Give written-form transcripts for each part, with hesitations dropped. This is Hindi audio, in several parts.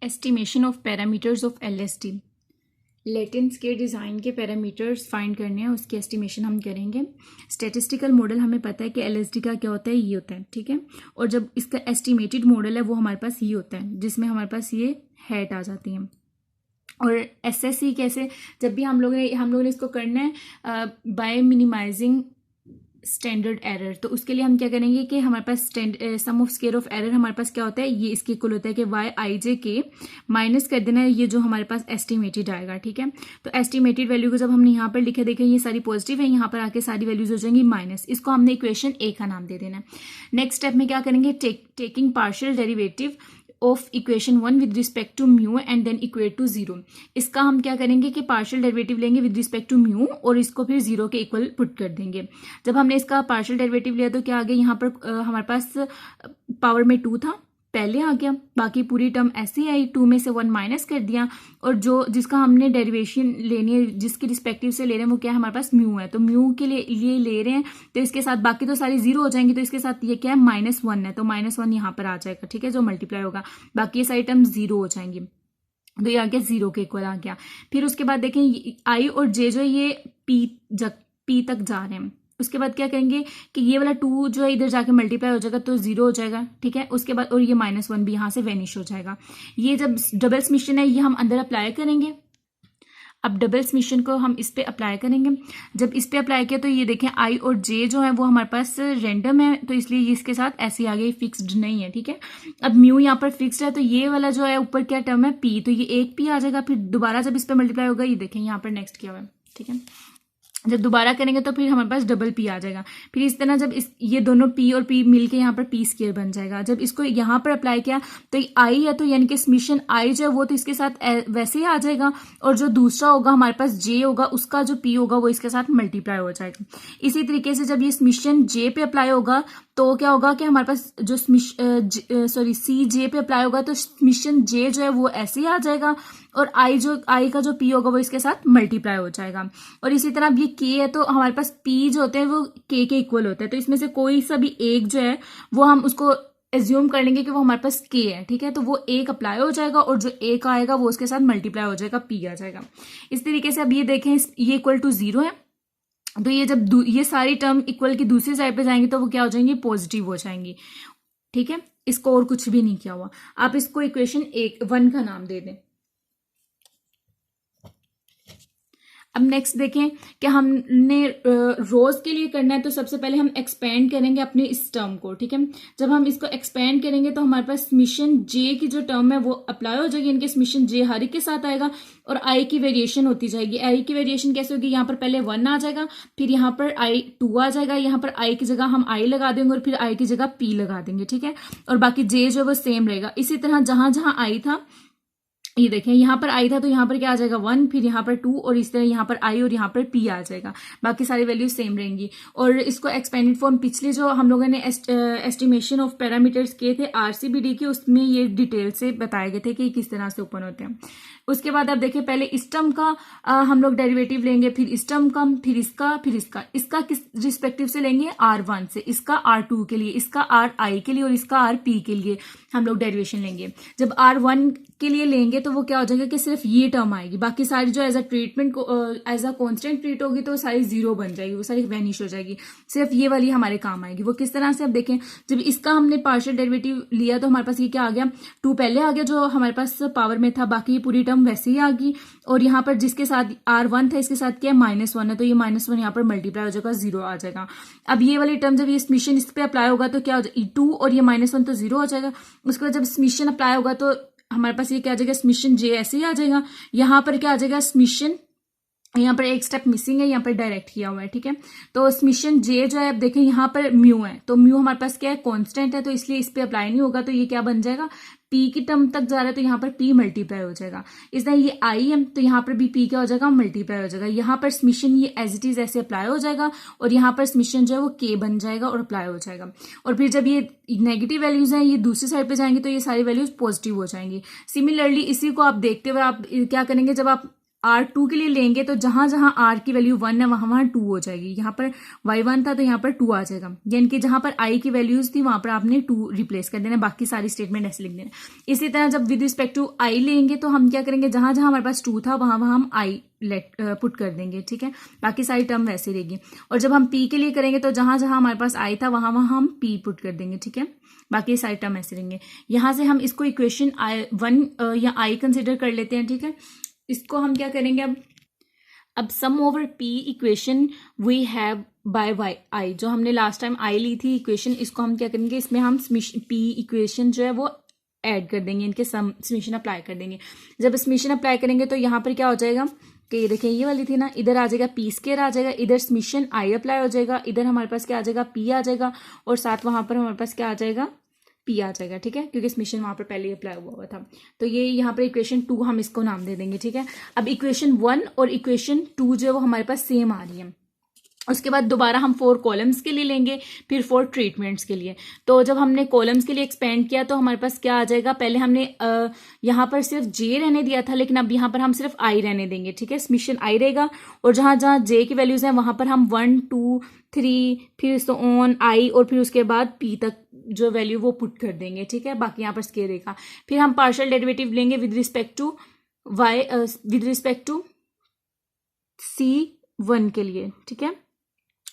Estimation of parameters of LST. लेटेंस के डिज़ाइन के पैरामीटर्स फाइंड करने हैं, उसकी एस्टिमेशन हम करेंगे। स्टैटिस्टिकल मॉडल हमें पता है कि एलएसटी का क्या होता है, ये होता है, ठीक है। और जब इसका एस्टिमेटेड मॉडल है वो हमारे पास ये होता है, जिसमें हमारे पास ये हैट आ जाती हैं। और एसएससी कैसे, जब भी हम लोगों ने इसको करना है बाय मिनिमाइजिंग स्टैंडर्ड एरर, तो उसके लिए हम क्या करेंगे कि हमारे पास सम ऑफ स्क्वायर ऑफ एरर हमारे पास क्या होता है, ये इसके इक्वल होता है कि वाई आई जे के माइनस कर देना है ये जो हमारे पास एस्टिमेटेड आएगा, ठीक है। तो एस्टिमेटेड वैल्यू को जब हमने यहाँ पर लिखे, देखें ये सारी पॉजिटिव है, यहाँ पर आके सारी वैल्यूज हो जाएंगी माइनस, इसको हमने इक्वेशन ए का नाम दे देना है। नेक्स्ट स्टेप में क्या करेंगे, taking partial derivative of equation 1 with respect to mu and then equate to 0। इसका हम क्या करेंगे कि पार्शियल डेरिवेटिव लेंगे विद रिस्पेक्ट टू म्यू और इसको फिर 0 के इक्वल पुट कर देंगे। जब हमने इसका पार्शियल डेरिवेटिव लिया तो क्या आ गया, यहाँ पर हमारे पास पावर में 2 था, पहले आ गया, बाकी पूरी टर्म ऐसी आई, 2 में से 1 माइनस कर दिया, और जो जिसका हमने डेरिवेशन लेनी है, जिसके रिस्पेक्टिव से ले रहे हैं वो क्या है, हमारे पास म्यू है, तो म्यू के लिए ले रहे हैं, तो इसके साथ बाकी तो सारी 0 हो जाएंगी, तो इसके साथ ये क्या है, -1 है, तो -1 यहाँ पर आ जाएगा, ठीक है, जो मल्टीप्लाई होगा, बाकी ये सारी टर्म 0 हो जाएंगी, तो ये आ गया 0 के इक्वल आ गया। फिर उसके बाद देखें आई और जे जो है ये पी तक जा रहे हैं, उसके बाद क्या करेंगे कि ये वाला 2 जो है इधर जाके मल्टीप्लाई हो जाएगा तो 0 हो जाएगा, ठीक है। उसके बाद और ये -1 भी यहाँ से वेनिश हो जाएगा। ये जब डबल समेशन है ये हम अंदर अप्लाई करेंगे। अब डबल समेशन को हम इस पे अप्लाई करेंगे। जब इस पे अप्लाई किया तो ये देखें आई और जे जो है वो हमारे पास रेंडम है, तो इसलिए इसके साथ ऐसे आगे फिक्स्ड नहीं है, ठीक है। अब म्यू यहाँ पर फिक्स्ड है, तो ये वाला जो है ऊपर क्या टर्म है पी, तो ये एक पी आ जाएगा। फिर दोबारा जब इस पे मल्टीप्लाई होगा, ये देखें यहाँ पर नेक्स्ट किया हुआ है, ठीक है, जब दोबारा करेंगे तो फिर हमारे पास डबल पी आ जाएगा। फिर इस तरह जब ये दोनों पी और पी मिलके यहाँ पर पी स्क्वायर बन जाएगा। जब इसको यहाँ पर अप्लाई किया तो आई है, तो यानी कि समेशन आई जो है वो तो इसके साथ वैसे ही आ जाएगा, और जो दूसरा होगा हमारे पास जे होगा, उसका जो पी होगा वो इसके साथ मल्टीप्लाई हो जाएगा। इसी तरीके से जब ये समेशन जे पे अप्लाई होगा तो क्या होगा कि हमारे पास जो सी जे पे अप्लाई होगा तो समेशन जे जो है वो ऐसे ही आ जाएगा, और आई का जो पी होगा वो इसके साथ मल्टीप्लाई हो जाएगा। और इसी तरह अब ये के है, तो हमारे पास पी जो होते हैं वो के इक्वल होते हैं, तो इसमें से कोई सा भी एक जो है वो हम उसको एज्यूम कर लेंगे कि वो हमारे पास के है, ठीक है, तो वो एक अप्लाई हो जाएगा और जो एक आएगा वो उसके साथ मल्टीप्लाई हो जाएगा, पी आ जाएगा। इस तरीके से अब ये देखें ये इक्वल टू 0 है, तो ये जब ये सारी टर्म इक्वल की दूसरी साइड पे जाएंगी तो वो क्या हो जाएंगी, पॉजिटिव हो जाएंगी, ठीक है। इसको और कुछ भी नहीं किया हुआ, आप इसको इक्वेशन 1 का नाम दे दें। अब नेक्स्ट देखें कि हमने रोज के लिए करना है, तो सबसे पहले हम एक्सपेंड करेंगे अपने इस टर्म को, ठीक है। जब हम इसको एक्सपेंड करेंगे तो हमारे पास समेशन जे की जो टर्म है वो अप्लाई हो जाएगी, इनके समेशन जे हर एक के साथ आएगा, और आई की वेरिएशन होती जाएगी। आई की वेरिएशन कैसे होगी, यहाँ पर पहले 1 आ जाएगा, फिर यहाँ पर आई 2 आ जाएगा, यहाँ पर आई की जगह हम आई लगा देंगे और फिर आई की जगह पी लगा देंगे, ठीक है, और बाकी जे जो है वो सेम रहेगा। इसी तरह जहां जहां आई था, ये देखें यहाँ पर आई था तो यहाँ पर क्या आ जाएगा 1, फिर यहाँ पर 2, और इस तरह यहाँ पर आई और यहाँ पर पी आ जाएगा, बाकी सारी वैल्यूज सेम रहेंगी। और इसको एक्सपेंडेड फॉर्म पिछले जो हम लोगों ने एस्टिमेशन ऑफ पैरामीटर्स किए थे आरसीबीडी के, उसमें ये डिटेल से बताए गए थे कि किस तरह से ओपन होते हैं। उसके बाद आप देखिए पहले इस टर्म का हम लोग डेरिवेटिव लेंगे, फिर इस टर्म का, फिर इसका किस रिस्पेक्टिव से लेंगे, R1 से, इसका R2 के लिए, इसका RI के लिए और इसका RP के लिए हम लोग डेरिवेशन लेंगे। जब R1 के लिए लेंगे तो वो क्या हो जाएगा कि सिर्फ ये टर्म आएगी, बाकी सारी जो एज अ ट्रीटमेंट को एज अ कांस्टेंट ट्रीट होगी तो सारी 0 बन जाएगी, वो सारी वैनिश हो जाएगी, सिर्फ ये वाली हमारे काम आएगी। वो किस तरह से, अब देखें जब इसका हमने पार्शियल डेरिवेटिव लिया तो हमारे पास ये क्या आ गया, 2 पहले आ गया जो हमारे पास पावर में था, बाकी पूरी टर्म वैसे ही आ गई, और यहाँ पर जिसके साथ R1 था इसके साथ क्या है -1 है, तो ये -1 यहाँ पर मल्टीप्लाई हो जाएगा, 0 आ जाएगा। अब ये वाली टर्म जब ये समेशन इस पे अप्लाई होगा तो क्या हो जाएगा, 2 और ये -1 तो 0 हो जाएगा। उसके बाद जब समेशन अप्लाई होगा तो हमारे पास ये क्या आ जाएगा, समेशन जे ऐसे ही आ जाएगा। यहाँ पर क्या आ जाएगा, समेशन, यहाँ पर एक स्टेप मिसिंग है, यहाँ पर डायरेक्ट किया हुआ है, ठीक है। तो समेशन जे जो है, अब देखें यहाँ पर म्यू है, तो म्यू हमारे पास क्या है, कांस्टेंट है, तो इसलिए इस पे अप्लाई नहीं होगा, तो ये क्या बन जाएगा, पी की टर्म तक जा रहा है तो यहाँ पर पी मल्टीप्लाई हो जाएगा। इस तरह ये आई है तो यहाँ पर भी पी क्या हो जाएगा, मल्टीप्लाई हो जाएगा। यहाँ पर समेशन ये एज इट इज ऐसे अप्लाई हो जाएगा, और यहाँ पर समेशन जो है वो के बन जाएगा और अप्लाई हो जाएगा। और फिर जब ये नेगेटिव वैल्यूज हैं ये दूसरी साइड पे जाएंगे तो ये सारी वैल्यूज पॉजिटिव हो जाएंगी। सिमिलरली इसी को आप देखते हुए आप क्या करेंगे, जब आप R2 के लिए लेंगे तो जहां जहां R की वैल्यू 1 है वहां वहां 2 हो जाएगी। यहाँ पर Y1 था तो यहाँ पर 2 आ जाएगा, यानी कि जहां पर I की वैल्यूज थी वहां पर आपने 2 रिप्लेस कर देना, बाकी सारी स्टेटमेंट ऐसे लिख देना। इसी तरह जब विद रिस्पेक्ट टू I लेंगे तो हम क्या करेंगे, जहां जहां हमारे पास 2 था वहां वहां हम I पुट कर देंगे, ठीक है, बाकी सारी टर्म वैसे रहेगी। और जब हम P के लिए करेंगे तो जहां जहां हमारे पास I था वहां वहां हम P पुट कर देंगे, ठीक है, बाकी सारी टर्म ऐसे रहेंगे। यहां से हम इसको इक्वेशन 1 या I कंसिडर कर लेते हैं, ठीक है। इसको हम क्या करेंगे, अब sum over P equation we have by y I, जो हमने लास्ट टाइम I ली थी इक्वेशन, इसको हम क्या करेंगे, इसमें हम P इक्वेशन जो है वो ऐड कर देंगे, इनके समेशन अप्लाई कर देंगे। जब समेशन अप्लाई करेंगे तो यहाँ पर क्या हो जाएगा कि ये देखिए ये वाली थी ना, इधर आ जाएगा P स्क्वायर आ जाएगा, इधर समेशन I अप्लाई हो जाएगा, इधर हमारे पास क्या आ जाएगा P आ जाएगा, और साथ वहां पर हमारे पास क्या आ जाएगा P आ जाएगा, ठीक है, क्योंकि समेशन वहां पर पहले ही अप्लाई हुआ था। तो ये यहाँ पर इक्वेशन 2 हम इसको नाम दे देंगे, ठीक है। अब इक्वेशन 1 और इक्वेशन 2 जो है वो हमारे पास सेम आ रही है। उसके बाद दोबारा हम 4 कॉलम्स के लिए लेंगे, फिर 4 ट्रीटमेंट्स के लिए। तो जब हमने कॉलम्स के लिए एक्सपेंड किया तो हमारे पास क्या आ जाएगा, पहले हमने यहाँ पर सिर्फ J रहने दिया था, लेकिन अब यहाँ पर हम सिर्फ I रहने देंगे, ठीक है, समेशन I रहेगा, और जहां जहां J की वैल्यूज हैं वहां पर हम 1 2 3 फिर सो ऑन I और फिर उसके बाद P तक जो वैल्यू वो पुट कर देंगे, ठीक है, बाकी यहाँ पर स्केयर रहेगा। फिर हम पार्शियल डेरिवेटिव लेंगे with respect to Y with respect to C1 के लिए, ठीक है।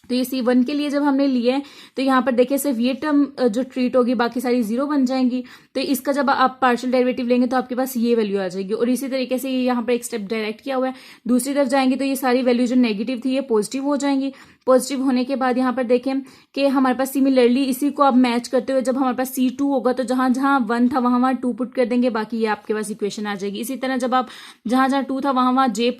तो ये C1 के लिए जब हमने लिए तो यहाँ पर देखिए सिर्फ ये टर्म जो ट्रीट होगी, बाकी सारी 0 बन जाएंगी। तो इसका जब आप पार्शियल डेरिवेटिव लेंगे तो आपके पास ये वैल्यू आ जाएगी, और इसी तरीके से ये यहाँ पर एक स्टेप डायरेक्ट किया हुआ है। दूसरी तरफ जाएंगे तो ये सारी वैल्यू जो नेगेटिव थी ये पॉजिटिव हो जाएंगी। पॉजिटिव होने के बाद यहाँ पर देखें कि हमारे पास सिमिलरली इसी को अब मैच करते हुए जब हमारे पास C2 होगा तो जहां जहां 1 था वहां वहां 2 पुट कर देंगे, बाकी ये आपके पास इक्वेशन आ जाएगी। इसी तरह जब आप जहां जहां 2 था वहां वहां J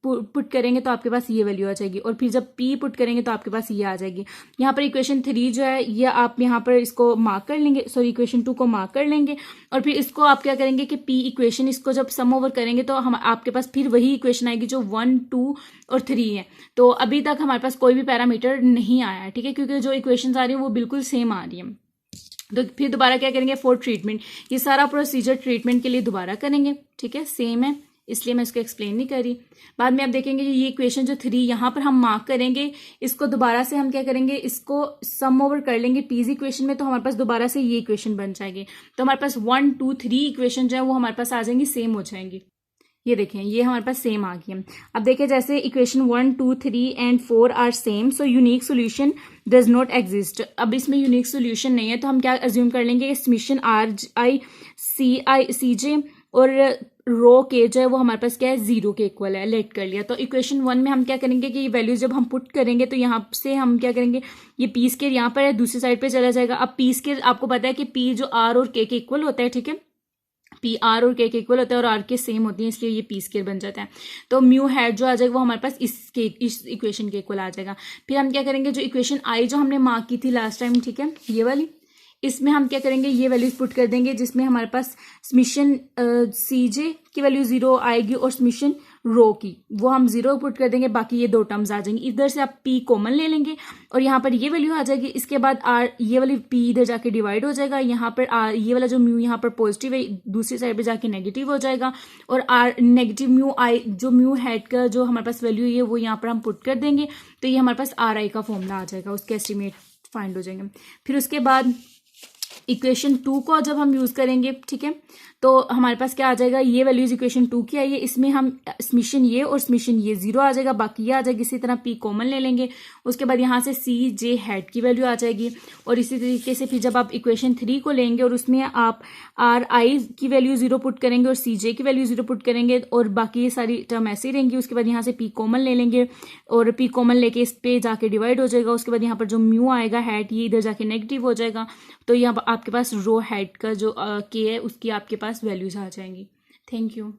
पुट करेंगे तो आपके पास ये वैल्यू आ जाएगी, और फिर जब P पुट करेंगे तो आपके पास ये आ जाएगी। यहाँ पर इक्वेशन 3 जो है ये आप यहाँ पर इसको मार्क कर लेंगे, सॉरी इक्वेशन 2 को मार्क कर लेंगे, और फिर इसको आप क्या करेंगे कि P इक्वेशन इसको जब सम ओवर करेंगे तो हम आपके पास फिर वही इक्वेशन आएगी जो 1 2 और 3 है। तो अभी तक हमारे पास कोई भी पैरामीटर नहीं आया है, ठीक है, क्योंकि जो इक्वेशन आ रही है वो बिल्कुल सेम आ रही है। तो फिर दोबारा क्या करेंगे, 4 ट्रीटमेंट, ये सारा प्रोसीजर ट्रीटमेंट के लिए दोबारा करेंगे, ठीक है, सेम है, इसलिए मैं इसको एक्सप्लेन नहीं कर रही। बाद में आप देखेंगे ये इक्वेशन जो 3 यहाँ पर हम मार्क करेंगे, इसको दोबारा से हम क्या करेंगे, इसको सम ओवर कर लेंगे पीज इक्वेशन में, तो हमारे पास दोबारा से ये इक्वेशन बन जाएगी। तो हमारे पास 1 2 3 इक्वेशन जो है वो हमारे पास आ जाएंगी, सेम हो जाएंगी। ये देखें ये हमारे पास सेम आ गई है। अब देखिए जैसे equation 1 2 3 and 4 are same, so unique solution does not exist. अब इसमें यूनिक सोल्यूशन नहीं है तो हम क्या अज्यूम कर लेंगे, समेशन CJ और रो के जो है वो हमारे पास क्या है 0 के इक्वल है, लेट कर लिया। तो इक्वेशन 1 में हम क्या करेंगे कि ये वैल्यू जब हम पुट करेंगे तो यहाँ से हम क्या करेंगे, ये P स्क्वायर यहाँ पर है, दूसरी साइड पे चला जाएगा। अब P स्क्वायर आपको पता है कि P जो R और K के इक्वल होता है, ठीक है, P R और K के इक्वल होता है और R के सेम होती है, इसलिए ये P स्क्वायर बन जाता है। तो म्यू हेड जो आ जाएगा वो हमारे पास इस इक्वेशन के इक्वल आ जाएगा। फिर हम क्या करेंगे, जो इक्वेशन I जो हमने मार्क की थी लास्ट टाइम, ठीक है, ये वाली, इसमें हम क्या करेंगे, ये वैल्यूज पुट कर देंगे जिसमें हमारे पास समेशन CJ की वैल्यू 0 आएगी और समेशन रो की वो हम 0 पुट कर देंगे, बाकी ये 2 टर्म्स आ जाएंगी। इधर से आप P कॉमन ले लेंगे और यहाँ पर ये वैल्यू आ जाएगी। इसके बाद R ये वाली P इधर जाके डिवाइड हो जाएगा, यहाँ पर R ये वाला जो म्यू यहाँ पर पॉजिटिव है दूसरी साइड पे जाके नेगेटिव हो जाएगा, और R नेगेटिव म्यू I जो म्यू हेड का जो हमारे पास वैल्यू है वो यहाँ पर हम पुट कर देंगे, तो ये हमारे पास RI का फॉर्मूला आ जाएगा, उसके एस्टिमेट फाइंड हो जाएंगे। फिर उसके बाद इक्वेशन 2 को जब हम यूज करेंगे, ठीक है, तो हमारे पास क्या आ जाएगा, ये वैल्यूज इक्वेशन 2 की आई है, इसमें हम समेशन ये और समेशन ये 0 आ जाएगा, बाकी ये आ जाएगी। इसी तरह P कॉमन ले लेंगे, उसके बाद यहाँ से CJ हेड की वैल्यू आ जाएगी, और इसी तरीके से फिर जब आप इक्वेशन 3 को लेंगे और उसमें आप RI की वैल्यू 0 पुट करेंगे और CJ की वैल्यू 0 पुट करेंगे, और बाकी ये सारी टर्म ऐसे ही रहेंगी। उसके बाद यहाँ से P कॉमन ले लेंगे और P कॉमन लेके इस पे जाके डिवाइड हो जाएगा। उसके बाद यहाँ पर जो म्यू आएगा हेड ये इधर जाके नेगेटिव हो जाएगा, तो यहाँ आपके पास रो हेड का जो K है उसकी आपके पास वैल्यूज आ जाएंगी। Thank you.